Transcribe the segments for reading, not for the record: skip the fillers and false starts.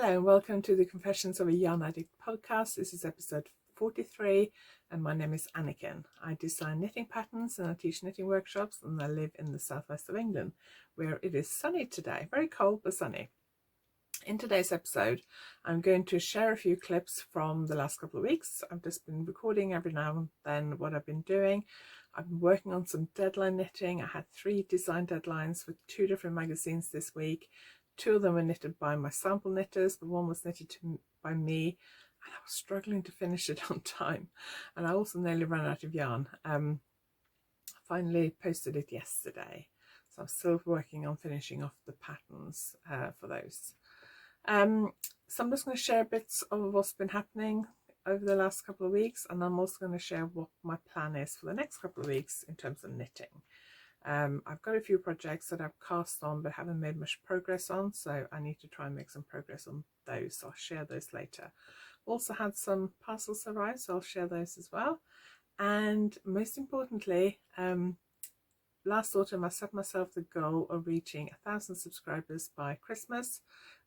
Hello and welcome to the Confessions of a Yarn Addict podcast. This is episode 43 and my name is Anniken. I design knitting patterns and I teach knitting workshops, and I live in the southwest of England where it is sunny today, very cold but sunny. In today's episode I'm going to share a few clips from the last couple of weeks. I've just been recording every now and then what I've been doing. I've been working on some deadline knitting. I had 3 design deadlines with 2 different magazines this week. 2 of them were knitted by my sample knitters, but 1 was knitted by me, and I was struggling to finish it on time. And I also nearly ran out of yarn. I finally posted it yesterday, so I'm still working on finishing off the patterns for those. So I'm just going to share bits of what's been happening over the last couple of weeks, and I'm also going to share what my plan is for the next couple of weeks in terms of knitting. I've got a few projects that I've cast on but haven't made much progress on, so I need to try and make some progress on those, so I'll share those later. Also had some parcels arrive, so I'll share those as well. And most importantly, last autumn I set myself the goal of reaching 1,000 subscribers by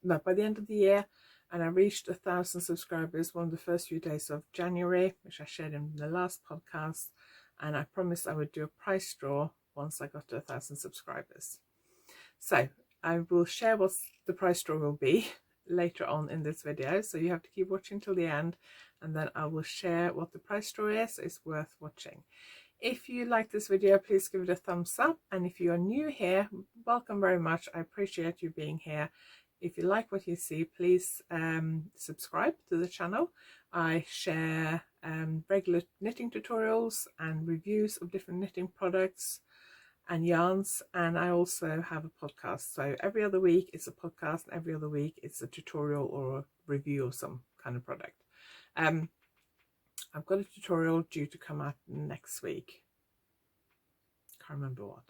by the end of the year, and I reached 1,000 subscribers one of the first few days of January, which I shared in the last podcast, and I promised I would do a price draw once I got to 1,000 subscribers. So I will share what the price draw will be later on in this video, so you have to keep watching till the end, and then I will share what the price draw is. It's worth watching. If you like this video, please give it a thumbs up, and if you are new here, welcome very much. I appreciate you being here. If you like what you see, please subscribe to the channel. I share regular knitting tutorials and reviews of different knitting products and yarns, and I also have a podcast. So every other week it's a podcast, and every other week it's a tutorial or a review of some kind of product. I've got a tutorial due to come out next week. Can't remember what.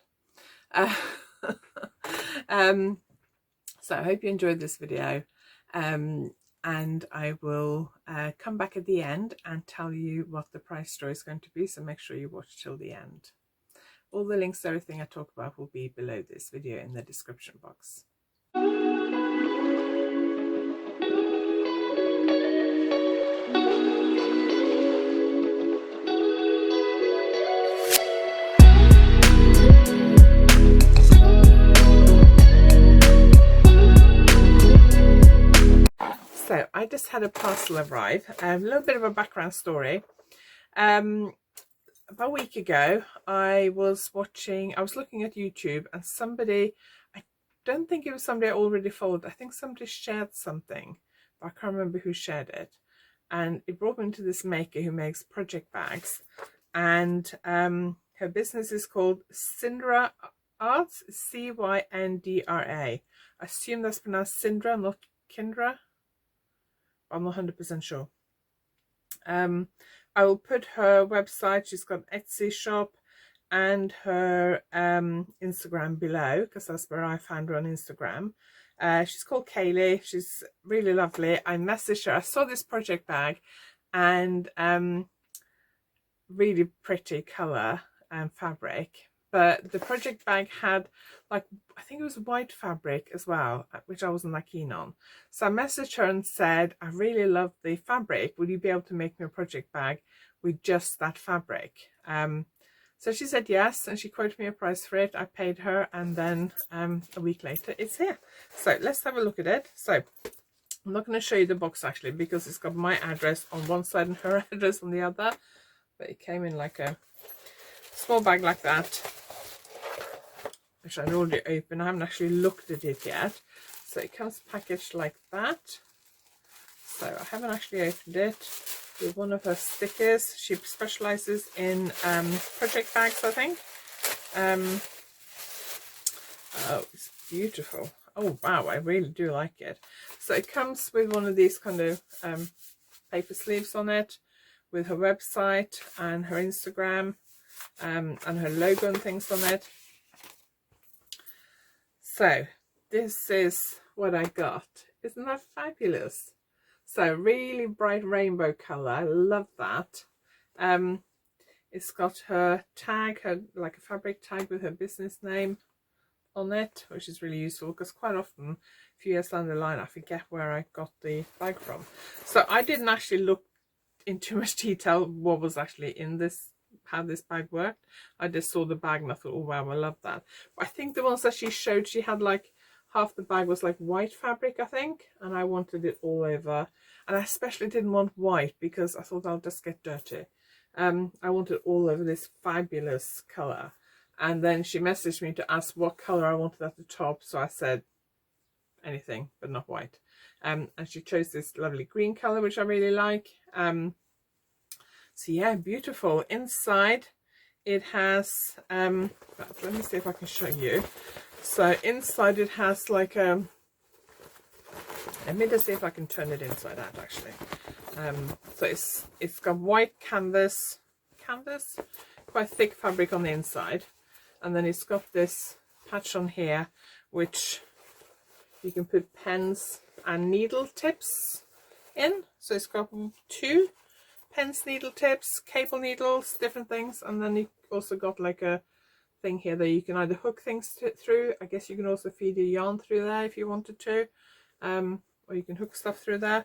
So I hope you enjoyed this video, and I will come back at the end and tell you what the price draw is going to be, so make sure you watch till the end. All the links to everything I talk about will be below this video in the description box. So I just had a parcel arrive. A little bit of a background story. About a week ago, I was looking at YouTube, and somebody, I don't think it was somebody I already followed, I think somebody shared something, but I can't remember who shared it. And it brought me into this maker who makes project bags, and her business is called Cyndra Arts, Cyndra. I assume that's pronounced Cyndra, not Kindra. I'm not 100% sure. I will put her website, she's got an Etsy shop, and her Instagram below, because that's where I found her on Instagram. She's called Kaylee. She's really lovely. I messaged her. I saw this project bag, and really pretty colour and fabric. But the project bag had, like, I think it was white fabric as well, which I wasn't that keen on. So I messaged her and said, I really love the fabric. Would you be able to make me a project bag with just that fabric? So she said yes, and she quoted me a price for it. I paid her, and then a week later it's here. So let's have a look at it. So I'm not going to show you the box actually, because it's got my address on one side and her address on the other. But it came in like a small bag like that, which I'd already opened. I haven't actually looked at it yet. So it comes packaged like that. So I haven't actually opened it. With one of her stickers. She specializes in project bags, I think. Oh, it's beautiful. Oh wow, I really do like it. So it comes with one of these kind of paper sleeves on it, with her website and her Instagram, and her logo and things on it. So this is what I got. Isn't that fabulous? So really bright rainbow colour. I love that. It's got her tag, like a fabric tag with her business name on it, which is really useful because quite often, a few years down the line, I forget where I got the bag from. So I didn't actually look in too much detail what was actually in this, how this bag worked. I just saw the bag and I thought, oh wow, I love that. But I think the ones that she showed, she had like half the bag was like white fabric, I think, and I wanted it all over. And I especially didn't want white because I thought I'll just get dirty. I wanted all over this fabulous colour. And then she messaged me to ask what colour I wanted at the top. So I said anything, but not white. And she chose this lovely green colour, which I really like. So yeah, beautiful. Inside it has, let me see if I can show you. So inside it has like a, let me just see if I can turn it inside out actually. So it's got white canvas, quite thick fabric on the inside, and then it's got this patch on here which you can put pens and needle tips in. So it's got 2 pens, needle tips, cable needles, different things, and then you also got like a thing here that you can either hook things through. I guess you can also feed your yarn through there if you wanted to, or you can hook stuff through there.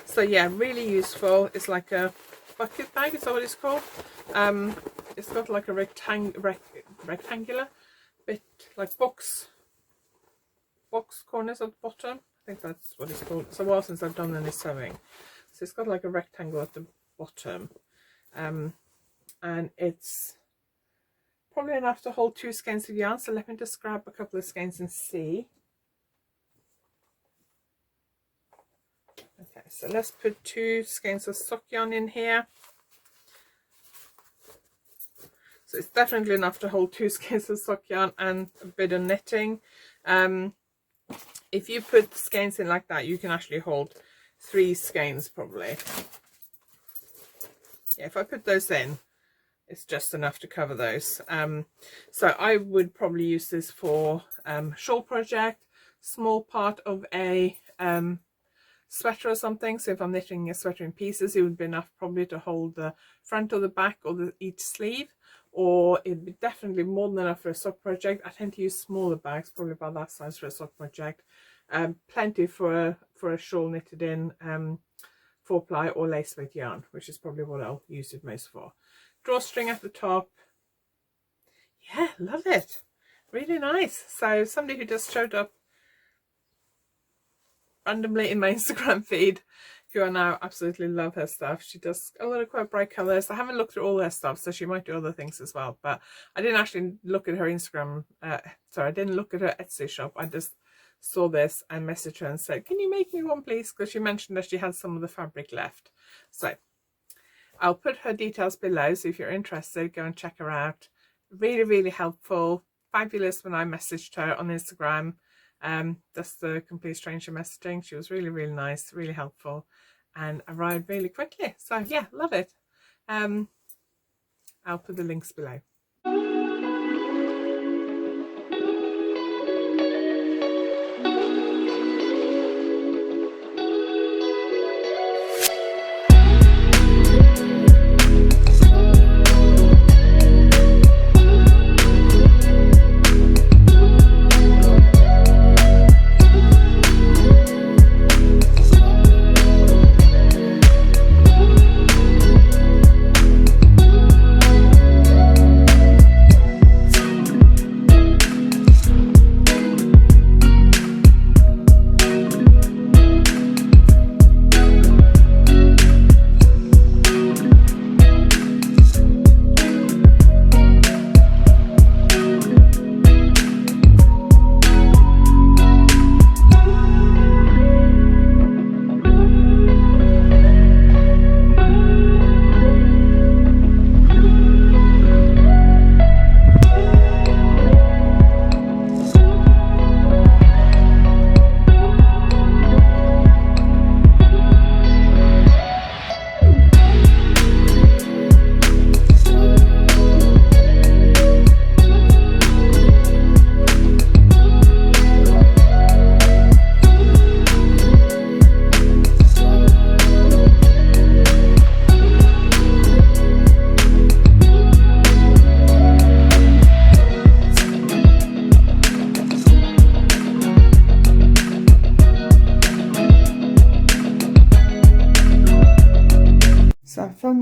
So yeah, really useful. It's like a bucket bag, is that what it's called? It's got like a rectangular bit, like box corners at the bottom. I think that's what it's called. It's a while since I've done any sewing. So it's got like a rectangle at the bottom, and it's probably enough to hold 2 skeins of yarn. So let me just grab a couple of skeins and see. Okay, so let's put 2 skeins of sock yarn in here. So it's definitely enough to hold 2 skeins of sock yarn and a bit of knitting. If you put skeins in like that, you can actually hold 3 skeins probably. Yeah, if I put those in, it's just enough to cover those. So I would probably use this for shawl project, small part of a sweater or something. So if I'm knitting a sweater in pieces, it would be enough probably to hold the front or the back or each sleeve, or it'd be definitely more than enough for a sock project. I tend to use smaller bags, probably about that size for a sock project. Plenty for a shawl knitted in 4-ply or lace weight yarn, which is probably what I'll use it most for. Drawstring at the top. Yeah, love it. Really nice. So somebody who just showed up randomly in my Instagram feed, who I now absolutely love her stuff. She does a lot of quite bright colours. I haven't looked through all her stuff, so she might do other things as well. But I didn't actually look at her Instagram. I didn't look at her Etsy shop. I just saw this and messaged her and said, can you make me one please? Because she mentioned that she had some of the fabric left. So I'll put her details below, so if you're interested, go and check her out. Really, really helpful. Fabulous when I messaged her on Instagram. That's the complete stranger messaging. She was really, really nice, really helpful, and arrived really quickly. So yeah, love it. I'll put the links below.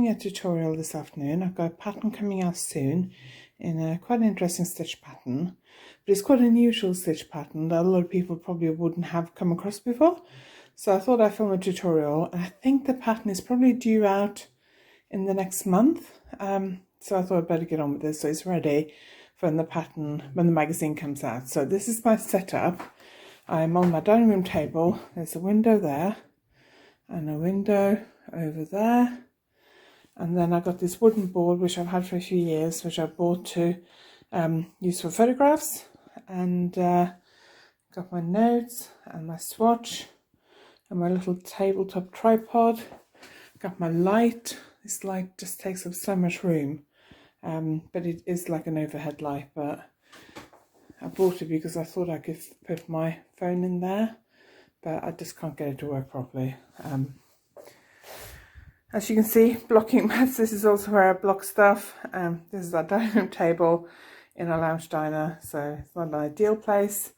filming a tutorial this afternoon. I've got a pattern coming out soon in a quite an interesting stitch pattern, but it's quite an unusual stitch pattern that a lot of people probably wouldn't have come across before. So I thought I'd film a tutorial, and I think the pattern is probably due out in the next month. So I thought I'd better get on with this so it's ready for when the magazine comes out. So this is my setup. I'm on my dining room table. There's a window there and a window over there, and then I got this wooden board which I've had for a few years, which I bought to use for photographs, and got my notes and my swatch and my little tabletop tripod. Got my light. This light just takes up so much room, but it is like an overhead light, but I bought it because I thought I could put my phone in there, but I just can't get it to work properly. As you can see, blocking mats. This is also where I block stuff. This is our dining room table in a lounge diner, so it's not an ideal place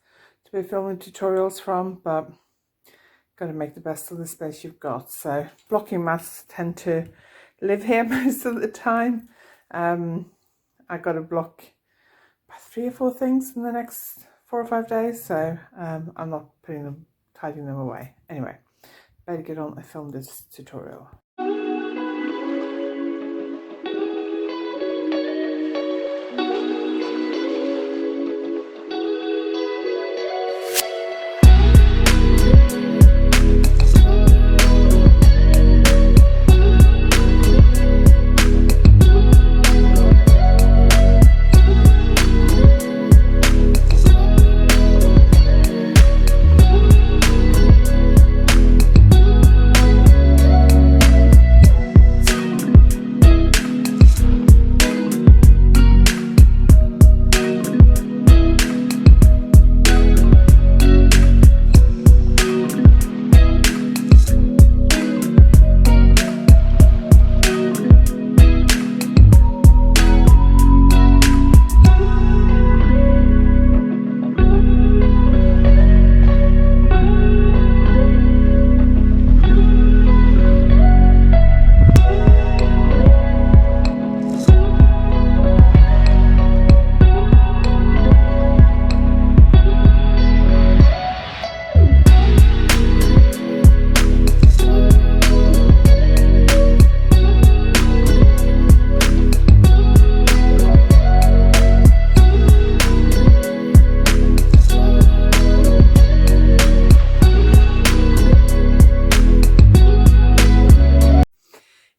to be filming tutorials from, but got to make the best of the space you've got. So blocking mats tend to live here most of the time. I got to block about 3 or 4 things in the next 4 or 5 days, so I'm not tidying them away. Anyway, better get on and film this tutorial.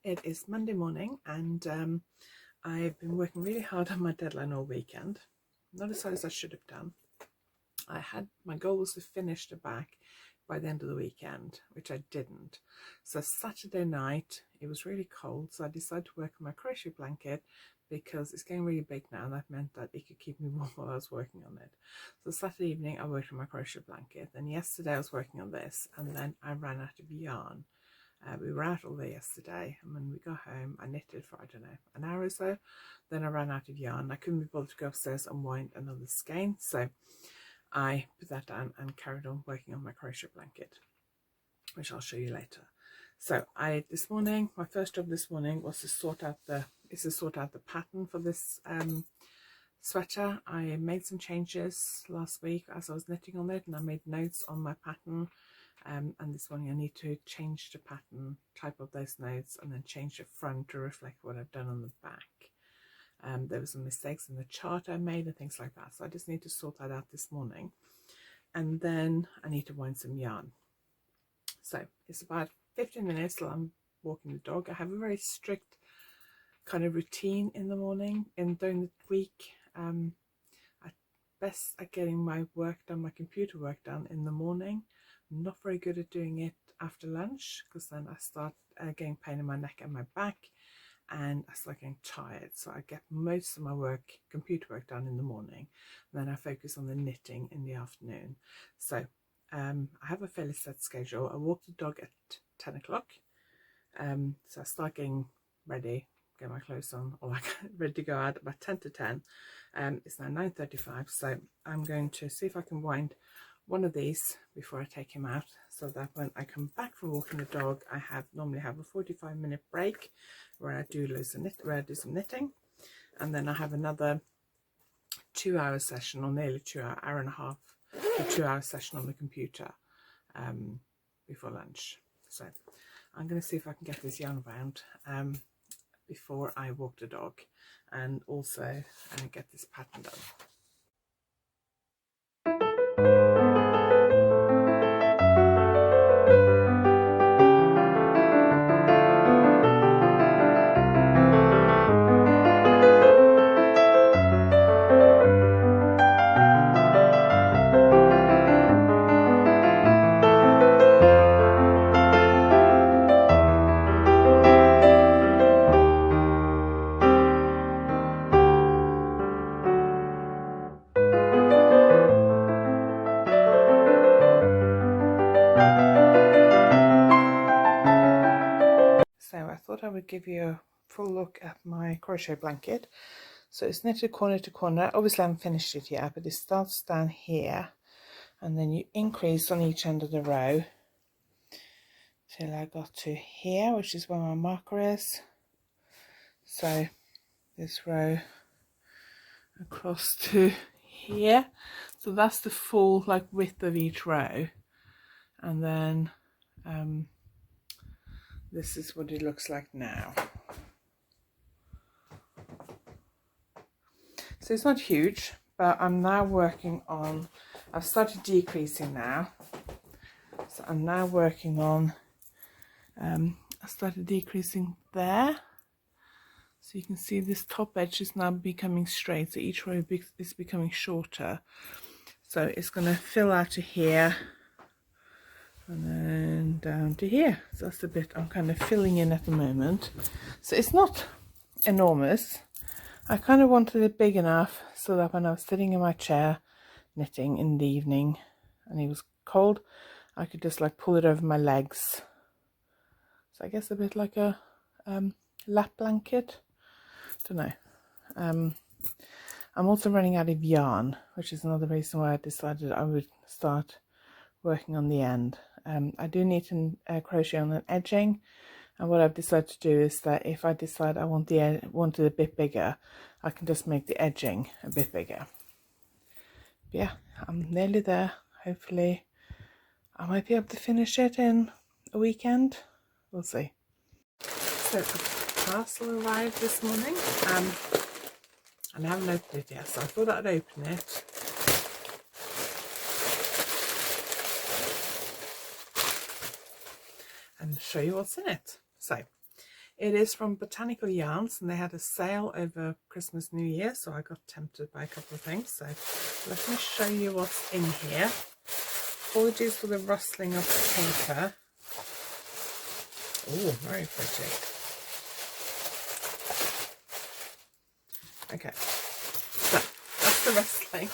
It is Monday morning, and I've been working really hard on my deadline all weekend. Not as hard as I should have done. My goal was to finish the back by the end of the weekend, which I didn't. So Saturday night, it was really cold, so I decided to work on my crochet blanket because it's getting really big now, and that meant that it could keep me warm while I was working on it. So Saturday evening, I worked on my crochet blanket, and yesterday I was working on this, and then I ran out of yarn. We were out all day yesterday, and when we got home I knitted for, I don't know, an hour or so. Then I ran out of yarn. I couldn't be bothered to go upstairs and wind another skein, so I put that down and carried on working on my crochet blanket, which I'll show you later. So this morning, my first job this morning was to sort out the pattern for this sweater. I made some changes last week as I was knitting on it, and I made notes on my pattern. And this morning I need to change the pattern, type up those notes, and then change the front to reflect what I've done on the back. There were some mistakes in the chart I made and things like that, so I just need to sort that out this morning. And then I need to wind some yarn. So it's about 15 minutes till I'm walking the dog. I have a very strict kind of routine in the morning, and during the week I'm best at getting my work done, my computer work done in the morning. I'm not very good at doing it after lunch, because then I start getting pain in my neck and my back, and I start getting tired. So I get most of my computer work done in the morning, and then I focus on the knitting in the afternoon. So I have a fairly set schedule. I walk the dog at 10 o'clock. So I start getting ready, get my clothes on, or ready to go out about 10 to 10. It's now 9:35, so I'm going to see if I can wind one of these before I take him out, so that when I come back from walking the dog, I normally have a 45-minute break where I do some knitting, and then I have another 2-hour session, or nearly 2 hour and a half to 2-hour session on the computer before lunch. So I'm going to see if I can get this yarn around before I walk the dog, and also get this pattern done. So I thought I would give you a full look at my crochet blanket. So it's knitted corner to corner. Obviously I haven't finished it yet, but it starts down here, and then you increase on each end of the row till I got to here, which is where my marker is. So this row across to here, so that's the full width of each row, and then this is what it looks like now. So it's not huge, but I'm now working on, I've started decreasing now, so I'm now working on I started decreasing there, so you can see this top edge is now becoming straight, so each row is becoming shorter. So it's going to fill out to here and then down to here. So that's the bit I'm kind of filling in at the moment. So it's not enormous. I kind of wanted it big enough so that when I was sitting in my chair knitting in the evening and it was cold, I could just pull it over my legs. So I guess a bit like a lap blanket. Don't know. I'm also running out of yarn, which is another reason why I decided I would start working on the end. I do need to crochet on an edging, and what I've decided to do is that if I decide I want it a bit bigger, I can just make the edging a bit bigger. But yeah, I'm nearly there. Hopefully I might be able to finish it in a weekend. We'll see. So a parcel arrived this morning, and I haven't opened it yet, so I thought I'd open it. And show you what's in it. So it is from Botanical Yarns, and they had a sale over Christmas, New Year, so I got tempted by a couple of things. So let me show you what's in here. Apologies for the rustling of the paper. Oh, very pretty. Okay, so that's the rustling.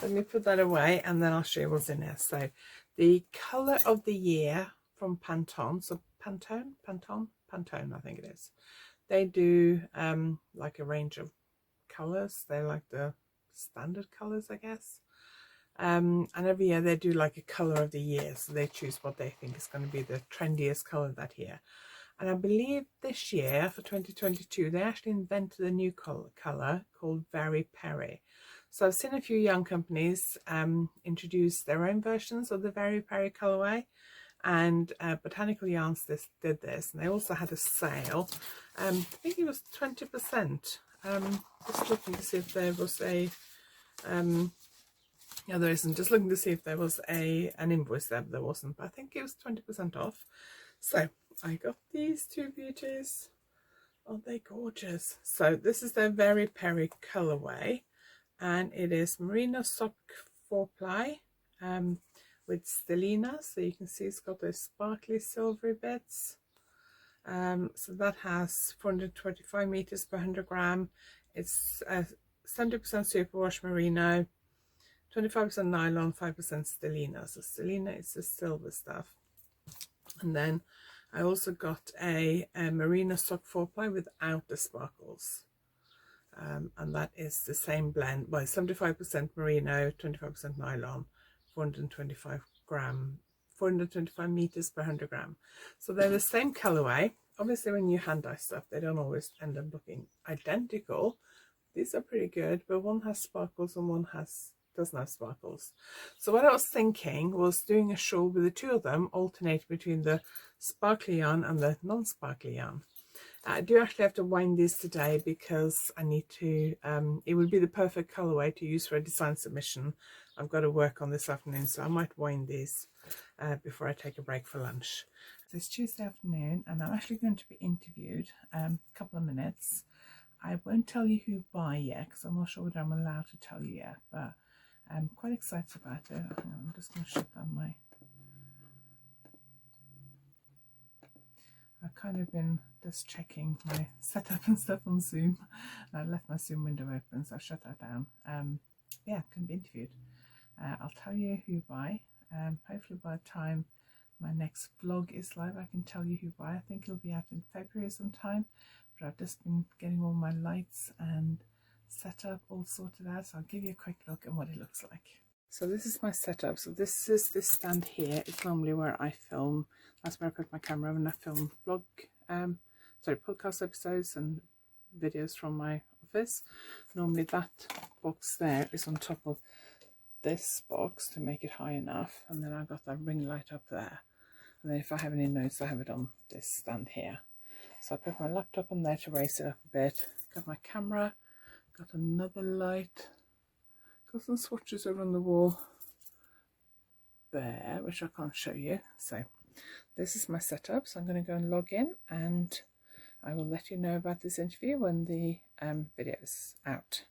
Let me put that away, and then I'll show you what's in here. So the colour of the year from Pantone, so Pantone, I think it is. They do like a range of colours. They like the standard colours, I guess. And every year they do like a colour of the year, so they choose what they think is going to be the trendiest colour that year. And I believe this year, for 2022, they actually invented a new colour called Very Perry. So I've seen a few young companies introduce their own versions of the Very Perry colourway, and Botanical Yarns did this, and they also had a sale. I think it was 20%. Just looking to see if there was a yeah, there isn't. Just looking to see if there was an invoice there, but there wasn't. But I think it was 20% off. So I got these two beauties. Aren't they gorgeous? So this is their Very Perry colorway, and it is merino sock 4-ply with stellina. So you can see it's got those sparkly silvery bits. So that has 425 meters per 100 gram. It's 70% superwash merino, 25% nylon, 5% stellina. So stellina is the silver stuff. And then I also got a merino sock 4-ply without the sparkles. And that is the same blend, well, 75% merino, 25% nylon, 425 meters per 100 gram. So they're the same colorway. Obviously when you hand dye stuff, they don't always end up looking identical. These are pretty good, but one has sparkles and one doesn't have sparkles. So what I was thinking was doing a shawl with the two of them, alternate between the sparkly yarn and the non-sparkly yarn. I do actually have to wind these today because I need to, it would be the perfect colorway to use for a design submission. I've got to work on this afternoon, so I might wind these before I take a break for lunch. So it's Tuesday afternoon and I'm actually going to be interviewed a couple of minutes. I won't tell you who by yet because I'm not sure whether I'm allowed to tell you yet, but I'm quite excited about it. I'm just going to shut down my... I've kind of been just checking my setup and stuff on Zoom. I left my Zoom window open, so I've shut that down. Yeah, I'm going to be interviewed. I'll tell you who by. Hopefully by the time my next vlog is live, I can tell you who by. I think it'll be out in February sometime, but I've just been getting all my lights and setup all sorted out, so I'll give you a quick look at what it looks like. So this is my setup. So this is this stand here. It's normally where I film. That's where I put my camera when I film podcast episodes and videos from my office. Normally that box there is on top of this box to make it high enough, and then I've got that ring light up there, and then if I have any notes I have it on this stand here. So I put my laptop on there to raise it up a bit, got my camera, got another light, got some swatches over on the wall there which I can't show you. So this is my setup, so I'm going to go and log in and I will let you know about this interview when the video is out.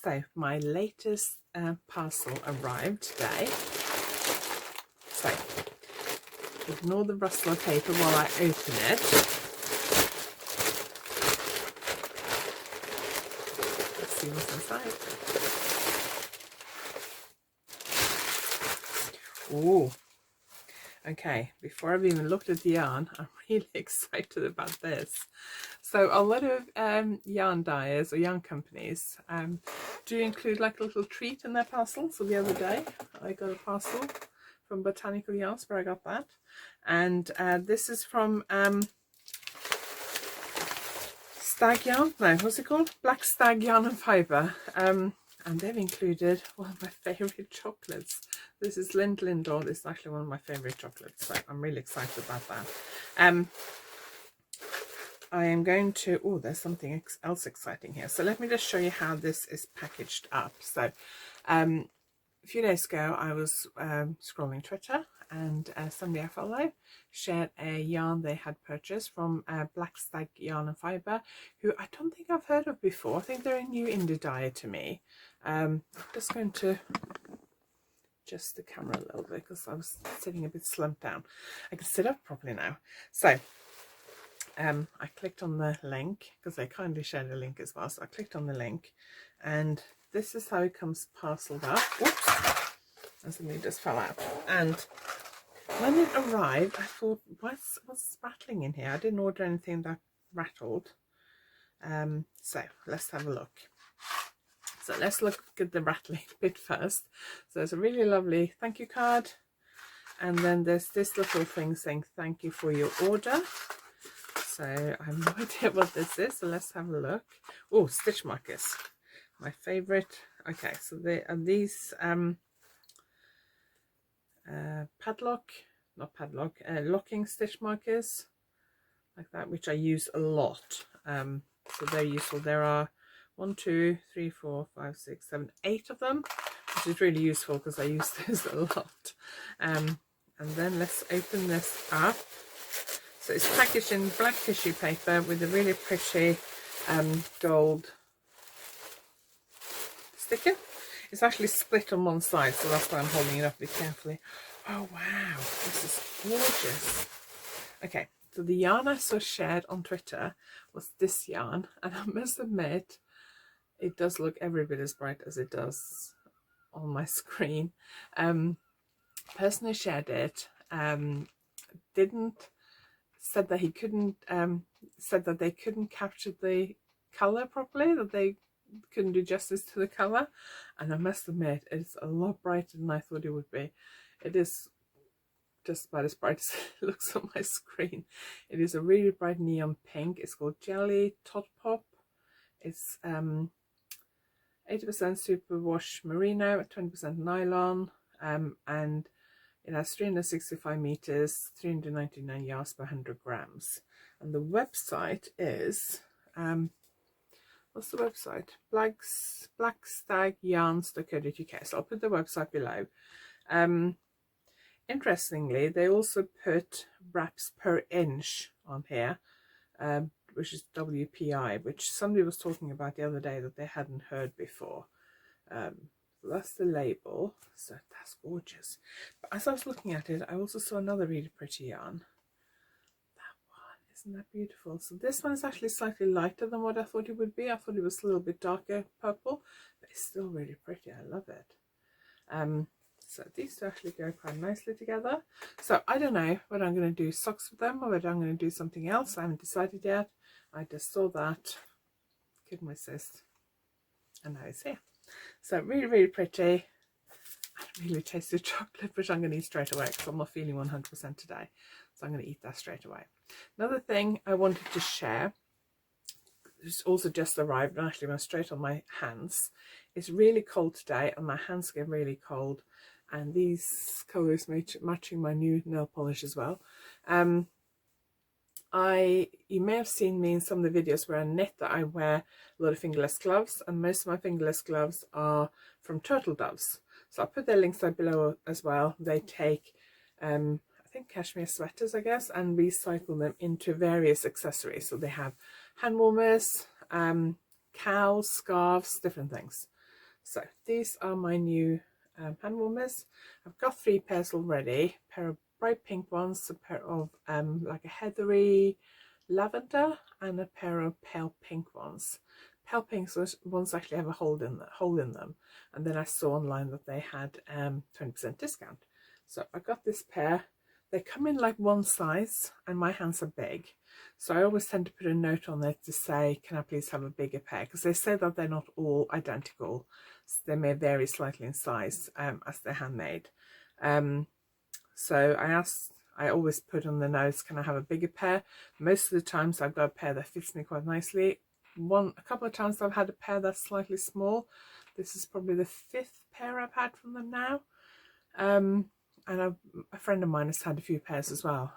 So my latest parcel arrived today. So ignore the rustle of paper while I open it. Let's see what's inside. Oh, okay. Before I've even looked at the yarn, I'm really excited about this. So a lot of yarn dyers or yarn companies do include like a little treat in their parcel. So the other day I got a parcel from Botanical Yarns where I got that, and this is from Stag Yarn. No, what's it called? Black Stag Yarn and Fibre. And they've included one of my favourite chocolates. This is Lind Lindor. This is actually one of my favourite chocolates, so I'm really excited about that. I am going to, oh, there's something else exciting here. So let me just show you how this is packaged up. So a few days ago, I was scrolling Twitter, and somebody I follow shared a yarn they had purchased from Black Stag Yarn and Fibre, who I don't think I've heard of before. I think they're a new indie dyer to me. I'm just going to adjust the camera a little bit because I was sitting a bit slumped down. I can sit up properly now. So I clicked on the link because they kindly shared a link as well. So I clicked on the link, and this is how it comes parceled up. Whoops, and something just fell out. And when it arrived, I thought, what's rattling in here? I didn't order anything that rattled. So let's have a look. So let's look at the rattling bit first. So there's a really lovely thank you card, and then there's this little thing saying thank you for your order. So I have no idea what this is, so let's have a look. Oh, stitch markers, my favorite. Okay, so they are these locking stitch markers like that, which I use a lot. So they're useful. There are 1, 2, 3, 4, 5, 6, 7, 8 of them, which is really useful because I use this a lot. And then let's open this up. So it's packaged in black tissue paper with a really pretty gold sticker. It's actually split on one side, so that's why I'm holding it up a bit carefully. Oh wow, this is gorgeous. Okay, so the yarn I saw shared on Twitter was this yarn, and I must admit it does look every bit as bright as it does on my screen. Person who shared it said that he couldn't said that they couldn't capture the color properly, that they couldn't do justice to the color, and I must admit it's a lot brighter than I thought it would be. It is just about as bright as it looks on my screen. It is a really bright neon pink. It's called Jelly Tot Pop. It's 80% superwash merino, 20% nylon, and it has 365 meters, 399 yards per 100 grams. And the website is, what's the website? blackstagyarns.co.uk. So I'll put the website below. Interestingly, they also put wraps per inch on here, which is WPI, which somebody was talking about the other day that they hadn't heard before. So that's the label. So that's gorgeous. But as I was looking at it, I also saw another really pretty yarn. That one, isn't that beautiful? So this one is actually slightly lighter than what I thought it would be. I thought it was a little bit darker purple, but it's still really pretty. I love it. So these two actually go quite nicely together. So I don't know whether I'm going to do socks with them or whether I'm going to do something else. I haven't decided yet. I just saw that, couldn't resist, and now it's here. So really, really pretty. I really tasted chocolate, which I'm going to eat straight away because I'm not feeling 100% today. So I'm going to eat that straight away. Another thing I wanted to share, it's also just arrived and actually went straight on my hands. It's really cold today and my hands get really cold. And these colours matching my new nail polish as well. You may have seen me in some of the videos where I knit that I wear a lot of fingerless gloves, and most of my fingerless gloves are from Turtle Doves. So I'll put their links down below as well. They take, I think, cashmere sweaters, I guess, and recycle them into various accessories. So they have hand warmers, cowls, scarves, different things. So these are my new hand warmers. I've got 3 pairs already, a pair of bright pink ones, a pair of like a heathery lavender, and a pair of pale pink ones. Pale pink ones actually have a hole in them, and then I saw online that they had 20% discount. So I got this pair. They come in like one size, and my hands are big, so I always tend to put a note on there to say, can I please have a bigger pair, because they say that they're not all identical. So they may vary slightly in size as they're handmade. So I always put on the notes, can I have a bigger pair? Most of the times I've got a pair that fits me quite nicely. A couple of times I've had a pair that's slightly small. This is probably the 5th pair I've had from them now. And a friend of mine has had a few pairs as well.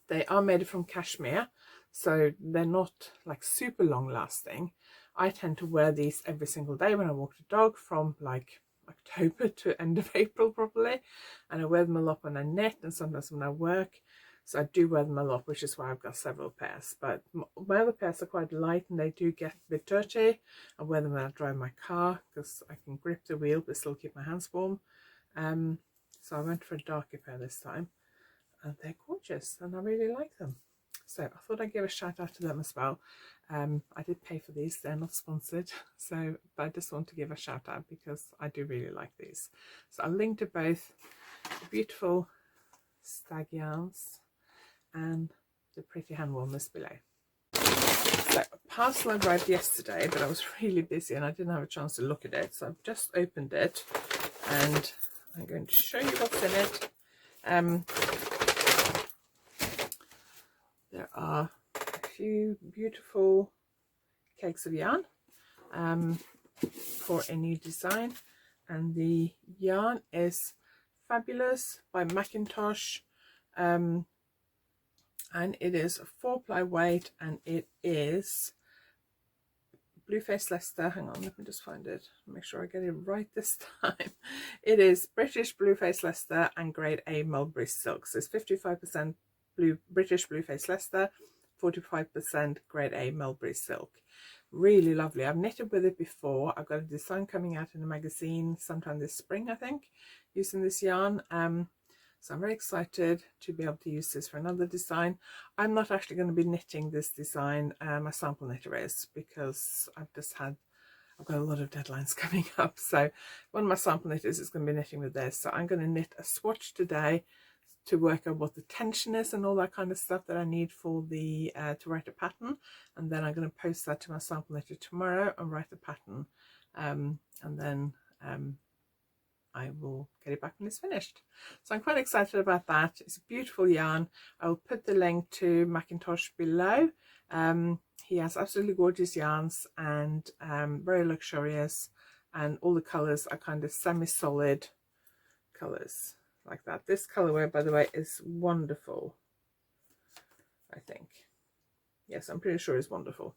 They are made from cashmere, so they're not like super long lasting. I tend to wear these every single day when I walk the dog, from like October to end of April probably, and I wear them a lot when I knit and sometimes when I work. So I do wear them a lot, which is why I've got several pairs. But my other pairs are quite light and they do get a bit dirty. I wear them when I drive my car because I can grip the wheel but still keep my hands warm. So I went for a darker pair this time, and they're gorgeous and I really like them. So I thought I'd give a shout out to them as well. I did pay for these, they're not sponsored, so but I just want to give a shout out because I do really like these. So I'll link to both the beautiful stag yarns and the pretty hand warmers below. So a parcel arrived yesterday, but I was really busy and I didn't have a chance to look at it, so I've just opened it and I'm going to show you what's in it. There are a few beautiful cakes of yarn for a new design, and the yarn is Fabulous by Macintosh, and it is a 4-ply weight, and it is Blueface Leicester. Hang on, let me just find it, make sure I get it right this time. It is British Blueface Leicester and grade A mulberry silk. So it's 55% British Blueface Leicester, 45% grade A mulberry silk. Really lovely. I've knitted with it before. I've got a design coming out in a magazine sometime this spring, I think, using this yarn. So I'm very excited to be able to use this for another design. I'm not actually going to be knitting this design. My sample knitter is, because I've got a lot of deadlines coming up. So one of my sample knitters is going to be knitting with this. So I'm going to knit a swatch today to work out what the tension is and all that kind of stuff that I need for the to write a pattern, and then I'm going to post that to my sample knitter tomorrow and write the pattern, and then I will get it back when it's finished. So I'm quite excited about that. It's a beautiful yarn. I'll put the link to Macintosh below. He has absolutely gorgeous yarns and very luxurious, and all the colours are kind of semi-solid colours like that. This colorway, by the way, is wonderful, I think. Yes, I'm pretty sure it's wonderful,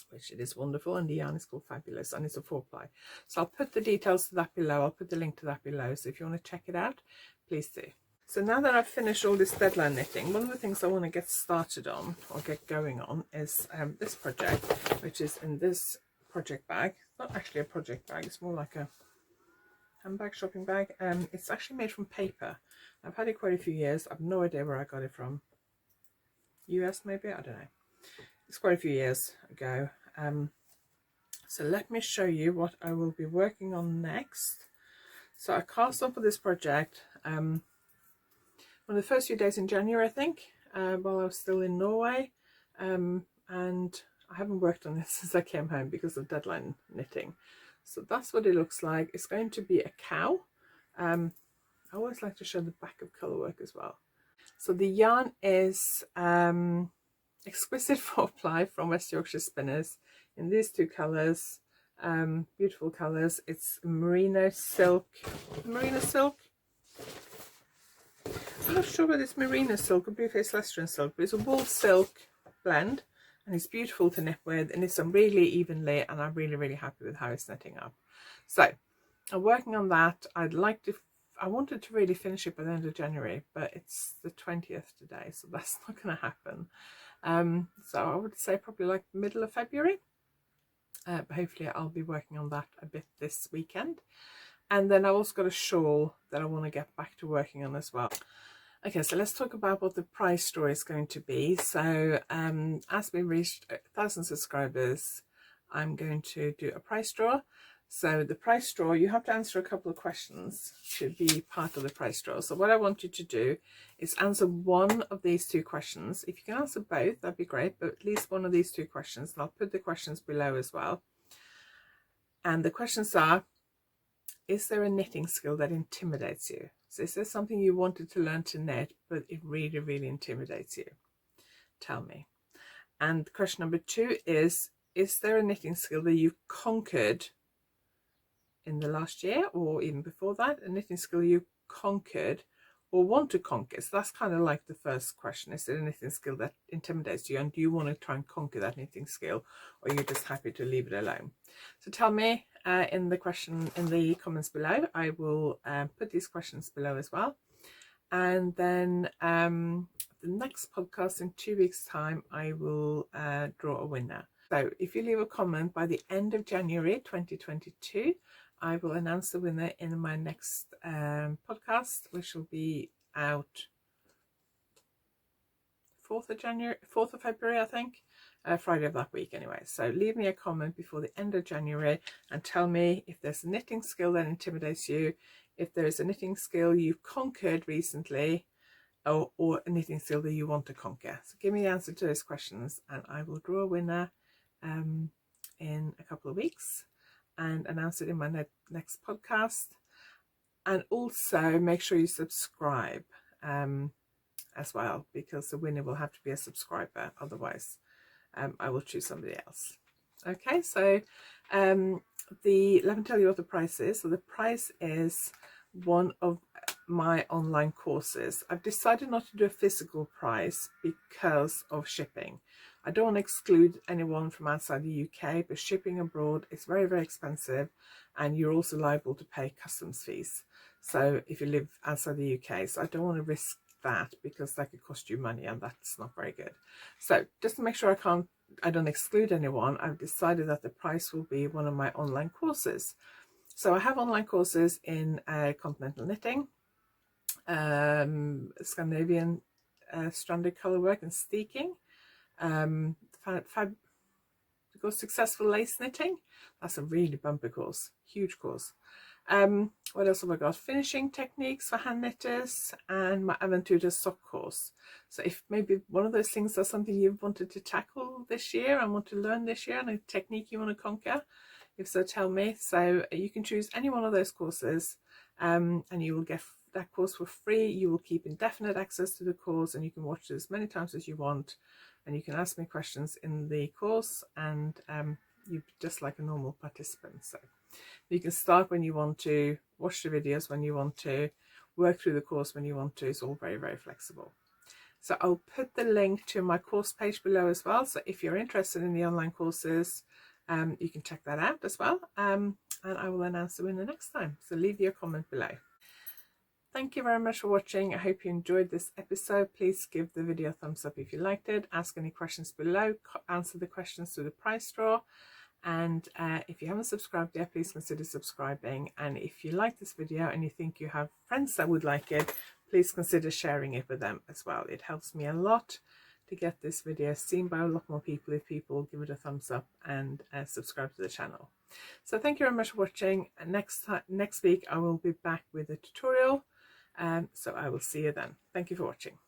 which it is wonderful, and the yarn is called Fabulous, and it's a 4-ply. So I'll put the details to that below. I'll put the link to that below, so if you want to check it out, please do. So now that I've finished all this deadline knitting, one of the things I want to get started on or get going on is this project, which is in this project bag. It's not actually a project bag, it's more like a handbag, shopping bag. It's actually made from paper. I've had it quite a few years. I've no idea where I got it from. US maybe, I don't know. It's quite a few years ago. So let me show you what I will be working on next. So I cast on for this project one of the first few days in January, I think, while I was still in Norway, and I haven't worked on this since I came home because of deadline knitting. So that's what it looks like. It's going to be a cow. I always like to show the back of colour work as well. So the yarn is exquisite 4-ply from West Yorkshire Spinners in these two colours, beautiful colours. It's merino silk. Merino silk? I'm not sure whether it's merino silk or Blueface Leicester silk, but it's a wool silk blend. And it's beautiful to knit with, and it's done really evenly, and I'm really happy with how it's knitting up. So I'm working on that. I wanted to really finish it by the end of January, but it's the 20th today, so that's not going to happen. So I would say probably like middle of February. But hopefully I'll be working on that a bit this weekend. And then I've also got a shawl that I want to get back to working on as well. Okay, so let's talk about what the prize draw is going to be. So as we reached 1,000 subscribers, I'm going to do a prize draw. So the prize draw, you have to answer a couple of questions to be part of the prize draw. So what I want you to do is answer one of these two questions. If you can answer both, that'd be great, but at least one of these two questions. And I'll put the questions below as well. And the questions are, is there a knitting skill that intimidates you? So is there something you wanted to learn to knit, but it really intimidates you? Tell me. And question number 2 is there a knitting skill that you conquered in the last year or even before that? A knitting skill you conquered or want to conquer? So that's kind of like the first question. Is there a knitting skill that intimidates you, and do you want to try and conquer that knitting skill, or you're just happy to leave it alone? So tell me in the comments below. I will put these questions below as well. And then the next podcast in 2 weeks' time, I will draw a winner. So if you leave a comment by the end of January 2022, I will announce the winner in my next podcast, which will be out 4th of February, I think. Friday of that week anyway. So leave me a comment before the end of January and tell me if there's a knitting skill that intimidates you, if there's a knitting skill you've conquered recently, or a knitting skill that you want to conquer. So give me the answer to those questions and I will draw a winner in a couple of weeks and announce it in my next podcast. And also make sure you subscribe as well, because the winner will have to be a subscriber, otherwise I will choose somebody else. Okay, so let me tell you what the price is. So the price is one of my online courses. I've decided not to do a physical price because of shipping. I don't want to exclude anyone from outside the UK, but shipping abroad is very, very expensive, and you're also liable to pay customs fees. So if you live outside the UK, so I don't want to risk that because that could cost you money, and that's not very good. So just to make sure I don't exclude anyone, I've decided that the price will be one of my online courses. So I have online courses in continental knitting, Scandinavian stranded colourwork and steeking, successful lace knitting. That's a really bumper course, huge course. What else have I got? Finishing techniques for hand knitters, and my Aventura sock course. So if maybe one of those things are something you've wanted to tackle this year and want to learn this year, and a technique you want to conquer, if so, tell me. So you can choose any one of those courses, and you will get that course for free. You will keep indefinite access to the course, and you can watch it as many times as you want, and you can ask me questions in the course, and you're just like a normal participant. So you can start when you want to, watch the videos when you want to, work through the course when you want to. It's all very, very flexible. So I'll put the link to my course page below as well. So if you're interested in the online courses, you can check that out as well. And I will announce the winner next time. So leave your comment below. Thank you very much for watching. I hope you enjoyed this episode. Please give the video a thumbs up if you liked it. Ask any questions below. Answer the questions through the price draw. And if you haven't subscribed yet, please consider subscribing. And if you like this video and you think you have friends that would like it, please consider sharing it with them as well. It helps me a lot to get this video seen by a lot more people if people give it a thumbs up and subscribe to the channel. So thank you very much for watching. Next week I will be back with a tutorial. So I will see you then. Thank you for watching.